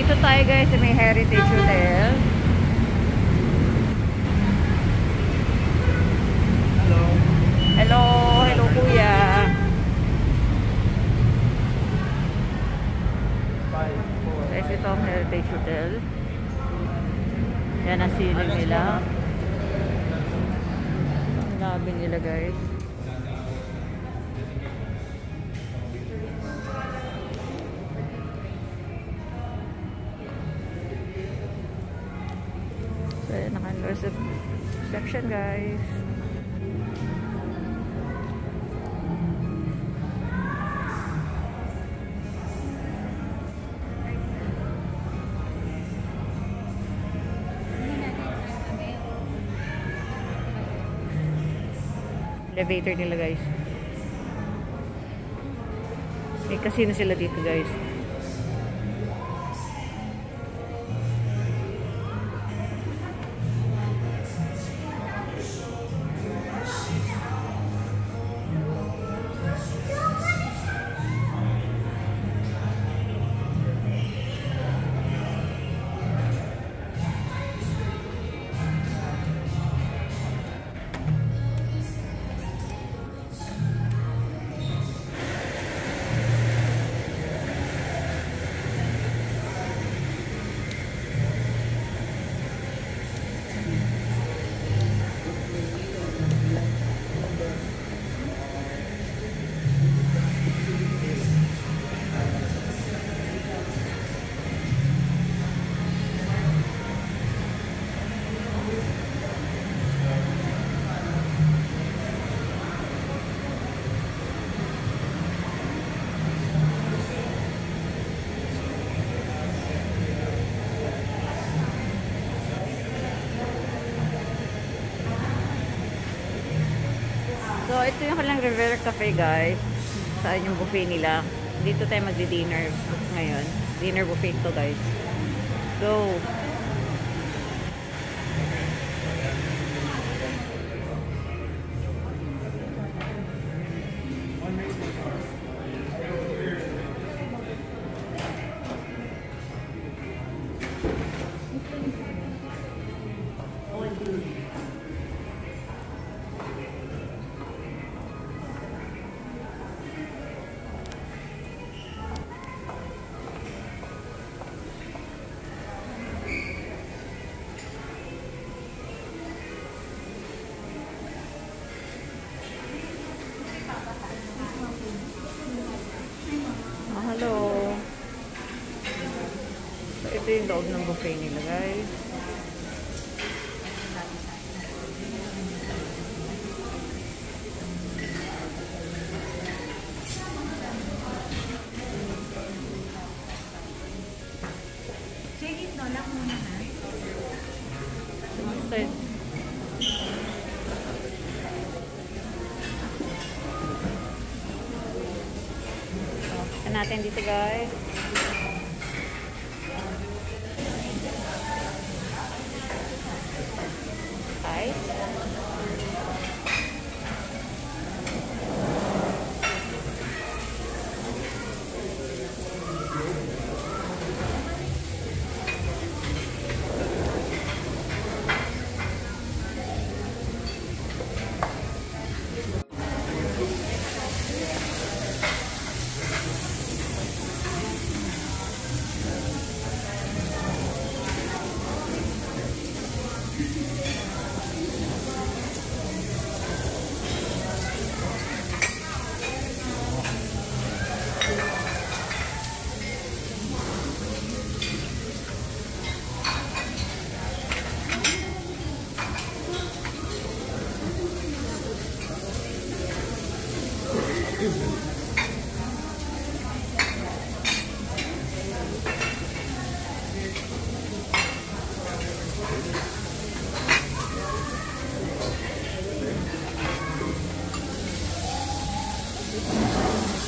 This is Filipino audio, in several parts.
Dito tayo guys sa may Heritage Hotel. Hello. Hello, hello kuya. Guys, ito ang Heritage Hotel. Yan ang ceiling nila. Ang labi nila guys. So, naka-reception guys. Elevator nila guys. May casino sila dito guys. So, ito yung kanilang Rivera Cafe guys. Saan yung buffet nila. Dito tayo magdi-dinner ngayon. Dinner buffet to guys. Go! Hello. So, ito yung loob ng buffet nila guys. Sige, tolak muna ha. Natin dito guys. Hi.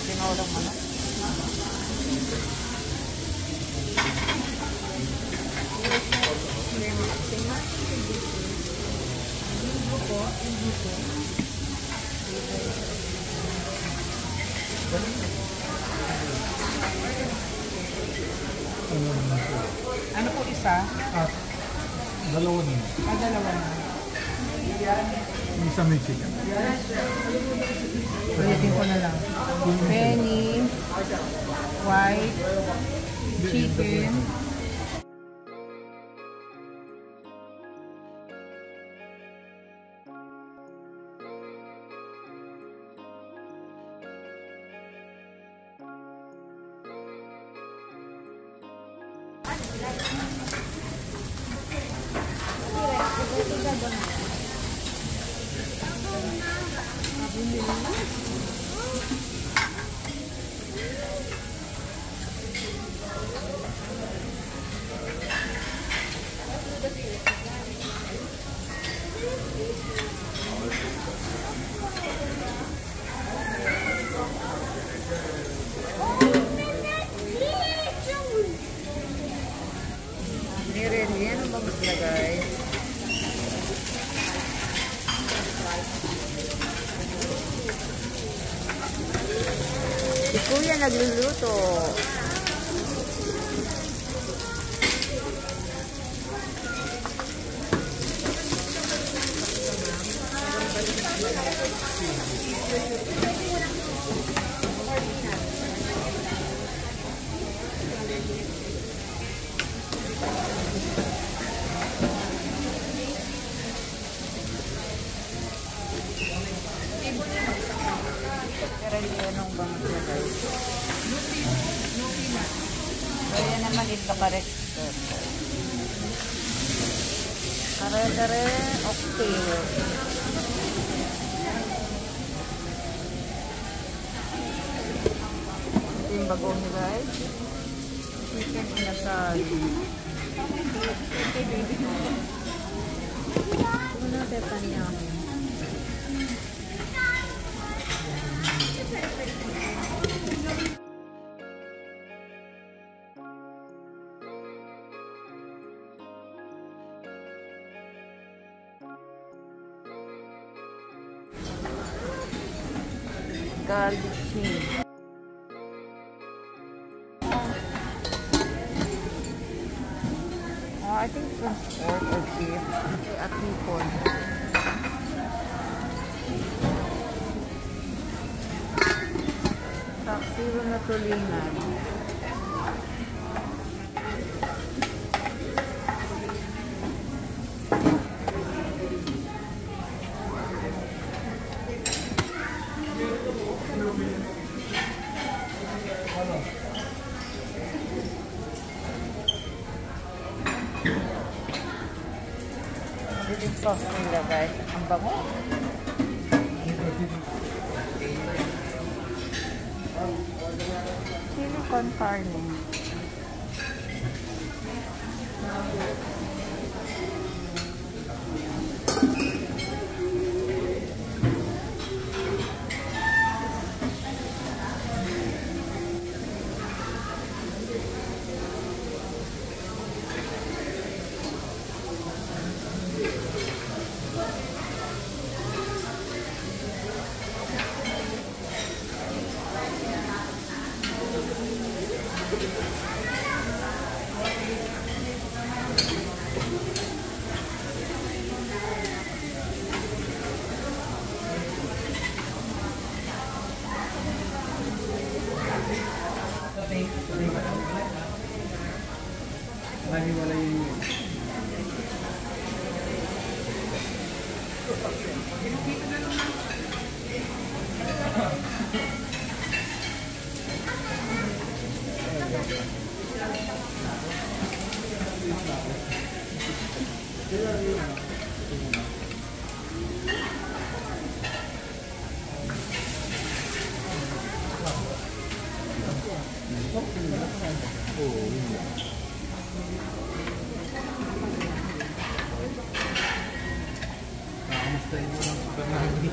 Tinolang manok. Ano po isa? At dalawa din. Dalawa na. Yung isa may chicken. Ulitin ko na lang. Penny, white, chicken, Meron yan ang bangus na guys. Si Kuya nagluluto. Pero hindi yan ang bangus na guys. Kaya naman ito correct. Kare-kare, okay. Ito yung bagong niya guys. Chicken inasal. Ano tepa niya? Garlic cheese. I think it's pork or beef. At hipon. Saksiro na tulingan. Ito yung sauce nila guys. Ang bango. Chili con carne. Nahiwala yun. Nakamusta mo ng super nani.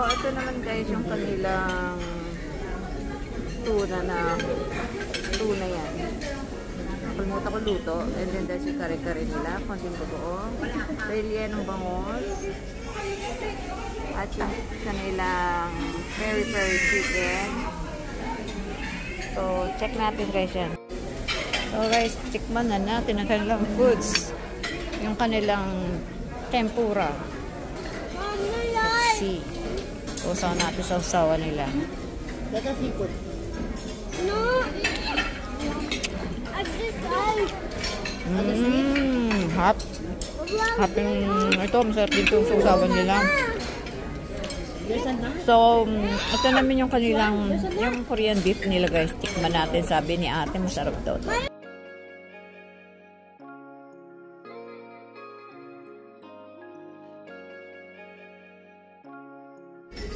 ito naman guys yung kanilang tuna yan. Nakalimutan ko luto. And then dahil yung kare-kare nila, konting bagoong, rellenong bangos, at yung kanilang peri-peri chicken. So, check natin guys yan. So guys, tikman na natin ang kanilang foods. Yung kanilang tempura. See. So, saan natin sa usawa nila. That's seafood. No! Hot. Hot yung ito. Masarap din itong sausawan nila. So, ito namin yung kanilang, yung Korean beef nila guys. Tikman natin. Sabi ni ate, masarap daw.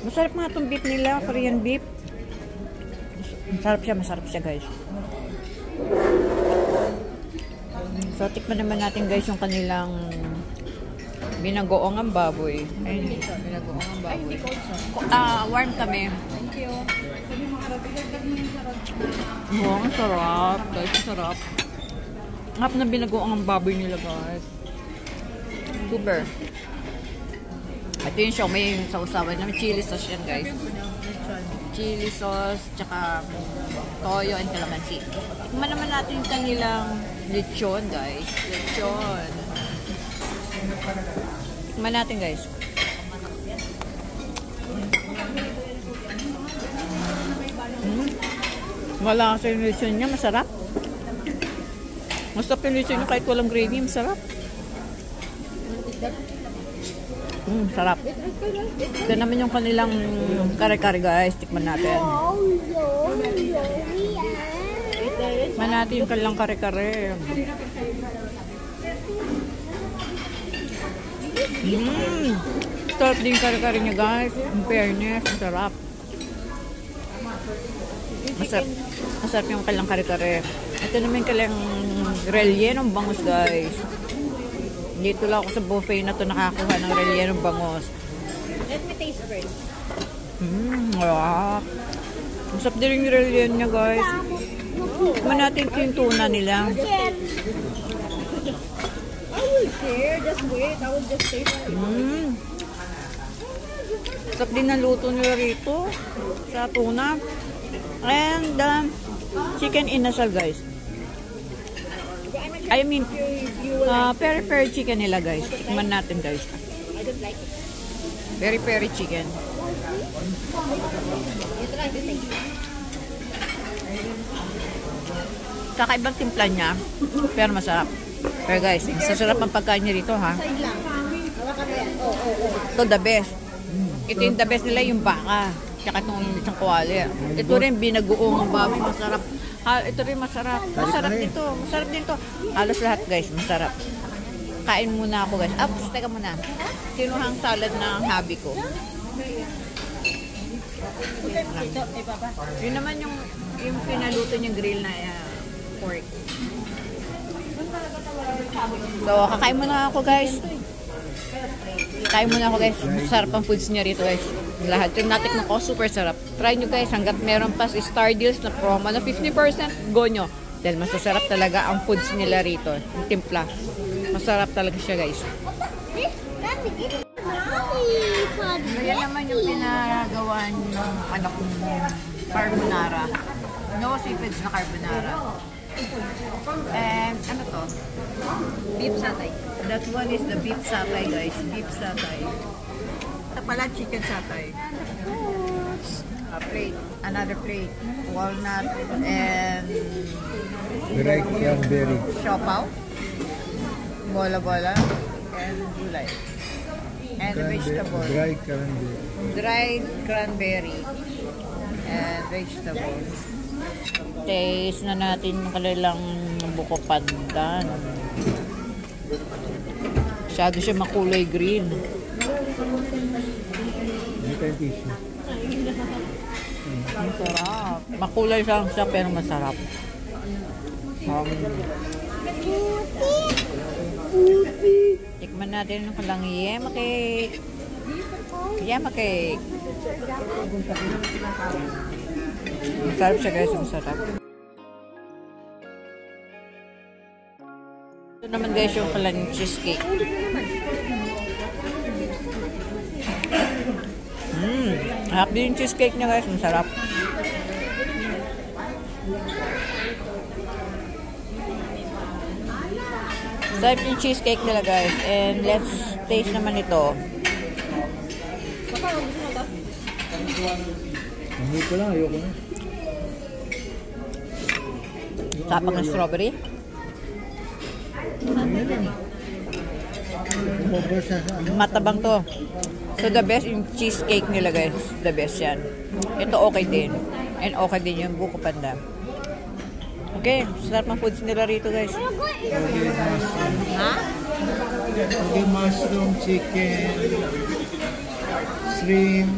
Masarap nga itong beef nila, Korean beef. Masarap siya guys. So, tikman naman natin guys yung kanilang binagoong ang baboy. Ayun, binagoong ang baboy. Warm kami. Thank you. Oo, ang sarap. Guys, ang sarap. Ngap na binagoong ang baboy nila guys. Super. Ito yung siya, may sausawan na chili sauce yan guys. Chili sauce, tsaka toyo and calamansi. Tikman naman natin yung kanilang lechon guys. Lechon. Tikman natin guys. Wala kasi yung lechon niya, masarap. Masarap yung lechon niya kahit walang gravy, masarap. Sarap. Ito naman yung kanilang kare-kare guys. Tikman natin. Tikman natin yung kanilang kare-kare. Sarap din yung kare-kare niya guys. In fairness, masarap. Masarap yung kanilang kare-kare. Ito naman yung kanilang rellenong bangus guys. Dito lang ako sa buffet na to nakakuha ng rellenong bangos. Let me taste first. Masarap din yung rellen niya guys. Tikman natin yung tuna nila. I will share. Just wait. I will just taste it. Masarap din ang luto nila rito sa tuna. And chicken inasal guys. I mean, peri-peri chicken nila guys. Tikman natin guys. I don't like it. Peri-peri chicken. You try to take it. Kakaibang timpla niya, pero masarap. Pero guys, masarap ang pagkain niya rito ha. Side lang. Hawakan mo yan. Ito the best. Ito yung the best nila yung baka. Tsaka itong isang kuwali. Ito rin binagoong baboy, masarap. Ito rin masarap. Masarap dito. Masarap din to. Halos lahat guys, masarap. Kain muna ako guys. Teka muna. Sinuhang salad na ang hobby ko. Yun naman yung pinaluto niyang grill na pork. So, kakain muna ako guys. Kain muna ako guys. Masarap ang foods niya rito guys. Lahat yung natikman ko, super sarap. Try nyo guys, hanggat meron pa Star Deals na promo na 50%, go nyo. Dahil masasarap talaga ang foods nila rito. Yung timpla. Masarap talaga siya guys. So yan naman yung pinagawa ng anak kong carbonara. No seafoods na carbonara. And ano to? Beef satay. That one is the beef satay guys. Beef satay. Ito pala chicken satay. Plate. Another plate. Walnut and Dried cranberry. siopaw. Bola-bola. And gulay. And vegetables. Dried cranberry. Dried cranberry. And vegetables. Taste na natin yung kanilang buko pandan. Masyado siya makulay green. Hindi tayong tissue. Ang sarap. Makulay siya pero masarap. Tikman natin yung kalang yema cake. Yama cake. Masarap siya guys, masarap. Ito naman guys yung kalan cheesecake. Harap din yung cheesecake niya guys, masarap. Sarap yung cheesecake nila guys. And let's taste naman ito. Amoy ko lang, ayoko na. Tapang ng strawberry. Over sa ano? Matabang to. So the best yung cheesecake nila guys. The best yan. Ito okay din. And okay din yung buko panda. Okay, sarap ng foods nila rito guys. Okay, mushroom. Ha? Okay, mushroom, chicken, shrimp,